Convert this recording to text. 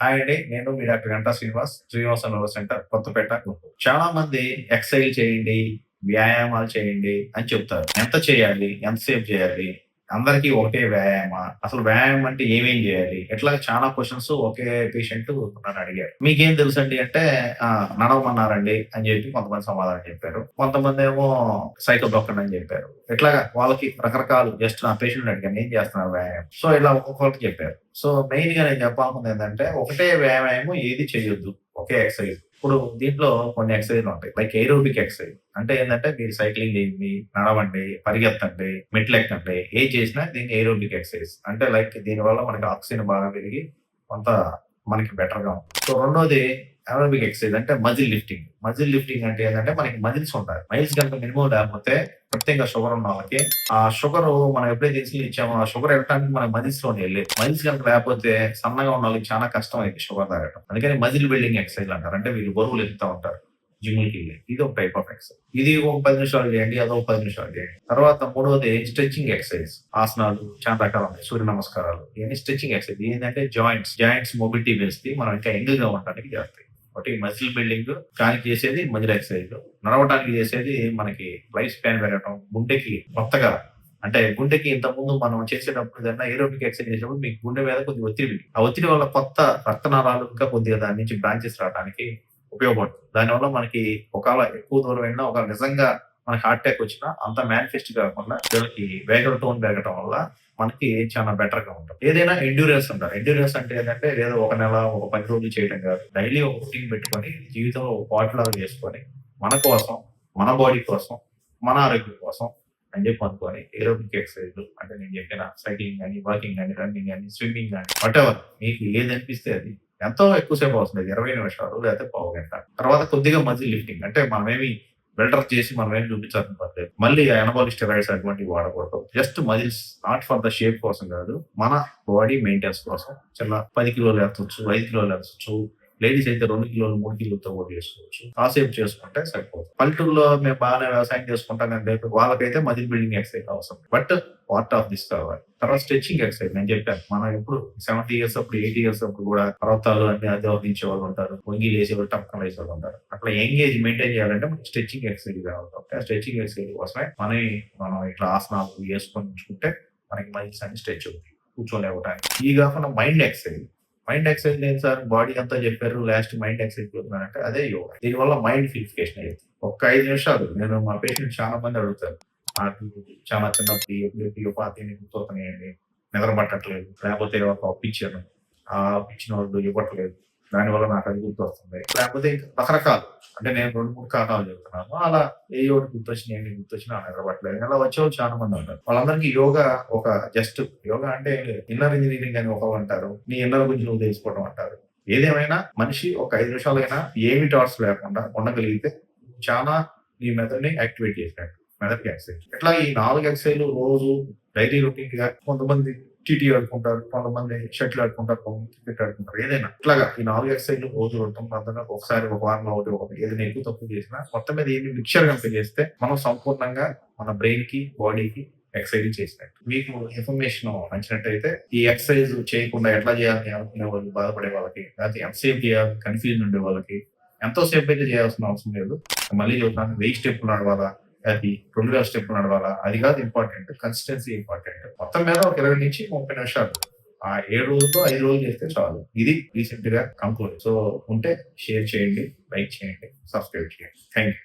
Hi అండి. నేను మీ doctor Ganta Srinivasa neuro centre Kothapeta, Guntur. చాలా మంది ఎక్సర్‌సైజ్ చేయండి, వ్యాయామాలు చేయండి అని చెప్తారు. ఎంత చేయాలి? ఎంతసేపు చేయాలి? అందరికీ ఒకటే వ్యాయామా? అసలు వ్యాయామం అంటే ఏమేం చేయాలి? ఇట్లా చాలా క్వెషన్స్ ఒకే పేషెంట్ నన్నడిగారు. మీకేం తెలుసండి అంటే నడవమన్నారండి అని చెప్పి కొంతమంది సమాధానం చెప్పారు. కొంతమందేమో సైకిల్ తొక్కండి అని చెప్పారు. ఇట్లాగా వాళ్ళకి రకరకాలు జస్ట్ నా పేషెంట్‌ని అడిగాను. ఏం చేస్తున్నారు వ్యాయామం? సో, ఇలా ఒక్కొక్కళ్ళకి చెప్పారు. సో, మెయిన్‌గా నేను చెప్పాలనుకుంది ఏంటంటే, ఒకటే వ్యాయామం ఏది చేయొద్దు. ఒకే ఎక్సర్‌సైజ్. ఇప్పుడు దీంట్లో కొన్ని ఎక్సర్‌సైజ్‌లుంటాయి. Like aerobic exercise. అంటే ఏందంటే, మీరు సైక్లింగ్ చేయండి, నడవండి, పరిగెత్తండి, మెట్లెక్కండి. ఏది చేసినా దీన్ని ఏరోబిక్ ఎక్సర్‌సైజ్. అంటే లైక్ దీనివల్ల మనకి ఆక్సిజన్ బాగా పెరిగి కొంత మనకి బెటర్‌గా ఉంటుంది. సో, రెండోది ఏరోబిక్ ఎక్సర్‌సైజ్ అంటే మజిల్ లిఫ్టింగ్. మజిల్ లిఫ్టింగ్ అంటే ఏందంటే, మనకి మజిల్స్ ఉంటాయి. మజిల్స్ గనుక మినిమమ్ లేకపోతే ప్రత్యేకంగా షుగర్ ఉన్న వాళ్ళకి ఆ షుగరు మనం ఎప్పుడైతే ఇన్సులిన్ ఇచ్చామో ఆ షుగర్ వెళ్ళటానికి మన మజిల్స్ లోనే వెళ్ళేది. మజిల్స్ కనుక లేకపోతే సన్నగా ఉన్న వాళ్ళకి చాలా కష్టం అయింది షుగర్ తాగటం. అందుకని మజిల్ బిల్డింగ్ ఎక్సర్సైజ్ అంటారు. అంటే వీళ్ళు బరువులు ఎత్తుతా ఉంటారు జిమ్‌లకి వెళ్ళి. ఇది ఒక టైప్ ఆఫ్ ఎక్సర్సైజ్. ఇది ఒక 10 నిమిషాలు చేయండి. అదో 10 నిమిషాలు చేయండి. తర్వాత మూడోది స్ట్రెచింగ్ ఎక్సర్సైజ్. ఆసనాలు చాలా రకాలు ఉన్నాయి. సూర్య నమస్కారాలు ఇవన్నీ స్ట్రెచింగ్ ఎక్సర్సైజ్. ఏంటంటే జాయింట్స్ మొబిలిటీ పెంచుతాయి. మనం ఇంకా యంగ్‌గా ఉండడానికి చేస్తాయి. ఒకటి మజిల్ బిల్డింగ్ దానికి చేసేది మజిల్ ఎక్సర్సైజ్. నడవటానికి చేసేది మనకి లైఫ్ స్పాన్ పెరగటం. గుండెకి కొత్తగా అంటే గుండెకి ఇంతకుముందు మనం చేసేటప్పుడు ఏదైనా ఏరోబిక్ ఎక్సర్సైజ్ చేసినప్పుడు మీకు గుండె మీద కొద్దిగా ఒత్తిడి. ఆ ఒత్తిడి వల్ల కొత్త రక్తనాళాలు ఇంకా కొద్దిగా దాని నుంచి బ్రాంచెస్ రావడానికి ఉపయోగపడుతుంది. దానివల్ల మనకి ఒకవేళ ఎక్కువ దూరం వెళ్ళినా ఒకవేళ నిజంగా మనకి హార్ట్ అటాక్ వచ్చినా అంత మేనిఫెస్ట్ కాకుండా వీళ్ళకి వేగం టోన్ పెరగటం వల్ల మనకి చాలా బెటర్‌గా ఉంటది. ఏదైనా ఎండ్యూరెన్స్ అంటారు. ఎండ్యూరెన్స్ అంటే ఏంటంటే ఏదో ఒక నెల, ఒక 10 రోజులు చేయడం కాదు. డైలీ ఒక రొటీన్ పెట్టుకొని జీవితంలో ఒక పార్ట్‌లాగా చేసుకొని మన కోసం, మన బాడీ కోసం, మన ఆరోగ్యం కోసం అని చెప్పి అనుకోని ఏరోబిక్ ఎక్సర్‌సైజ్‌లు అంటే నేను చెప్పిన సైక్లింగ్ గాని, వాకింగ్ గాని, రన్నింగ్ గాని, స్విమ్మింగ్ గాని వాటెవర్ మీకు ఏదనిపిస్తే అది. ఎంతో ఎక్కువ సేపు అవసరం లేదు. 20 నిమిషాలు లేకపోతే పావుగంట. తర్వాత కొద్దిగా మజిల్ లిఫ్టింగ్ అంటే మనమేమి బిల్డప్ చేసి మనమేం చూపించాల్సిన పని లేదు. మళ్ళీ అనబాలిక్ స్టెరాయిడ్స్ అటువంటివి వాడకూడదు. Just muscles not for the shape కోసం కాదు. మన బాడీ మెయింటెనెన్స్ కోసం. 10 కిలోలు ఎత్తొచ్చు, 5 కిలోలు ఎత్తొచ్చు. లేడీస్ అయితే 2 కిలోలు, 3 కిలోలతో కూడా చేసుకోవచ్చు. కాసేపు చేసుకుంటే సరిపోతుంది. పల్లెటూరులో మేము బాగానే వ్యవసాయం చేసుకుంటాం కానీ వాళ్ళకైతే మజిల్ బిల్డింగ్ ఎక్సర్సైజ్ అవసరం. బట్ పార్ట్ ఆఫ్ దిస్ కావాలి. తర్వాత స్ట్రెచింగ్ ఎక్సర్సైజ్ నేను చెప్పాను. మనం ఎప్పుడు 70 ఇయర్స్ అప్పుడు, 80 ఇయర్స్ అప్పుడు కూడా పర్వతాలు అన్ని అధిరోహించే వాళ్ళు ఉంటారు. వంగి లేసేవాళ్ళు, టపక్కన లేసేవాళ్ళు ఉంటారు. అట్లా యంగ్ ఏజ్ మెయింటైన్ చేయాలంటే మనకి స్ట్రెచింగ్ ఎక్సర్సైజ్ కావాలి. ఆ స్ట్రెచింగ్ ఎక్సర్సైజ్ కోసమే మనం ఇట్లా ఆసనాలు వేసుకొని ఉంచుకుంటే మనకి మజిల్స్ అన్ని స్ట్రెచ్ అవుతాయి. కూర్చోలేవటానికి. ఇవి కాకుండా మైండ్ ఎక్సర్సైజ్. మైండ్ ఎక్సర్సైజ్ లేదు సార్ బాడీ అంతా చెప్పారు. లాస్ట్ మైండ్ ఎక్సర్సైజ్ చెప్తున్నారంటే అదే యోగా. దీనివల్ల మైండ్ ప్యూరిఫికేషన్ అయ్యింది. ఒక్క 5 నిమిషాలు నేను మా పేషెంట్ చాలా మంది అడుగుతారు. నాకు చాలా చిన్నప్పుడు ఎప్పుడెప్పుడు పాతయి గుర్తొస్తున్నాయండి. నిద్ర పట్టట్లేదు. లేకపోతే ఒక అప్పిచ్చాను. ఆ అప్పిచ్చిన వాళ్ళు ఇవ్వట్లేదు. దానివల్ల నాకు అది గుర్తొస్తుంది. లేకపోతే ఇంకా రకరకాలు. అంటే నేను 2, 3 కారణాలు చెప్తున్నాను. అలా ఏయో ఒకటి గుర్తొచ్చినాయి ఎన్ని వచ్చినా నిద్ర పట్టలేదు. అలా వచ్చేవాళ్ళు చాలా మంది ఉంటారు. వాళ్ళందరికీ యోగా ఒక జస్ట్ యోగా అంటే ఇన్నర్ ఇంజినీరింగ్ అని ఒకళ్ళంటారు. నీ ఇన్నర్ గురించి నువ్వు తెలుసుకోవడం అంటారు. ఏదేమైనా మనిషి ఒక 5 నిమిషాలైనా ఏమి థాట్స్ లేకుండా ఉండగలిగితే చాలా నీ మెదడుని యాక్టివేట్ చేసినట్టు. మెదడుకి ఎక్సర్సైజ్. ఇట్లా ఈ 4 ఎక్సర్సైజ్‌లు రోజు డైలీ రొటీన్‌గా కొంతమంది టీటీ ఆడుకుంటారు. కొంతమంది షటిల్ ఆడుకుంటారు. కొంతమంది క్రికెట్ ఆడుకుంటారు. ఏదైనా ఇట్లాగా ఈ 4 ఎక్సర్సైజ్‌లు రోజు 2 ఒకసారి ఒక వారంలో ఒకటి ఏదైనా ఎక్కువ తక్కువ చేసినా మొత్తం మీద ఏమి మిక్స్చర్ గనుక చేస్తే మనం సంపూర్ణంగా మన బ్రెయిన్‌కి, బాడీకి ఎక్సర్సైజ్ చేసినట్టు. మీకు ఇన్ఫర్మేషన్ నచ్చినట్టయితే ఈ ఎక్సర్సైజ్ చేయకుండా ఎట్లా చేయాలని అనుకునే వాళ్ళు, బాధపడే వాళ్ళకి, లేకపోతే ఎంతసేపు చేయాలి కన్‌ఫ్యూజన్ ఉండే వాళ్ళకి ఎంతో సేపు అయితే చేయాల్సిన అవసరం లేదు. మళ్ళీ చెప్తున్నాను 1000 స్టెప్‌లు నడవాలా? అది 2000 స్టెప్‌లు నడవాలా? అది కాదు ఇంపార్టెంట్. Consistency important. మొత్తం మీద ఒక 20-30 నిమిషాలు. ఆ 7 రోజుల్లో 5 రోజులు చేస్తే చాలు. ఇది రీసెంట్‌గా కంక్లూడ్. సో, ఉంటే షేర్ చేయండి, లైక్ చేయండి, సబ్స్క్రైబ్ చేయండి. Thank you.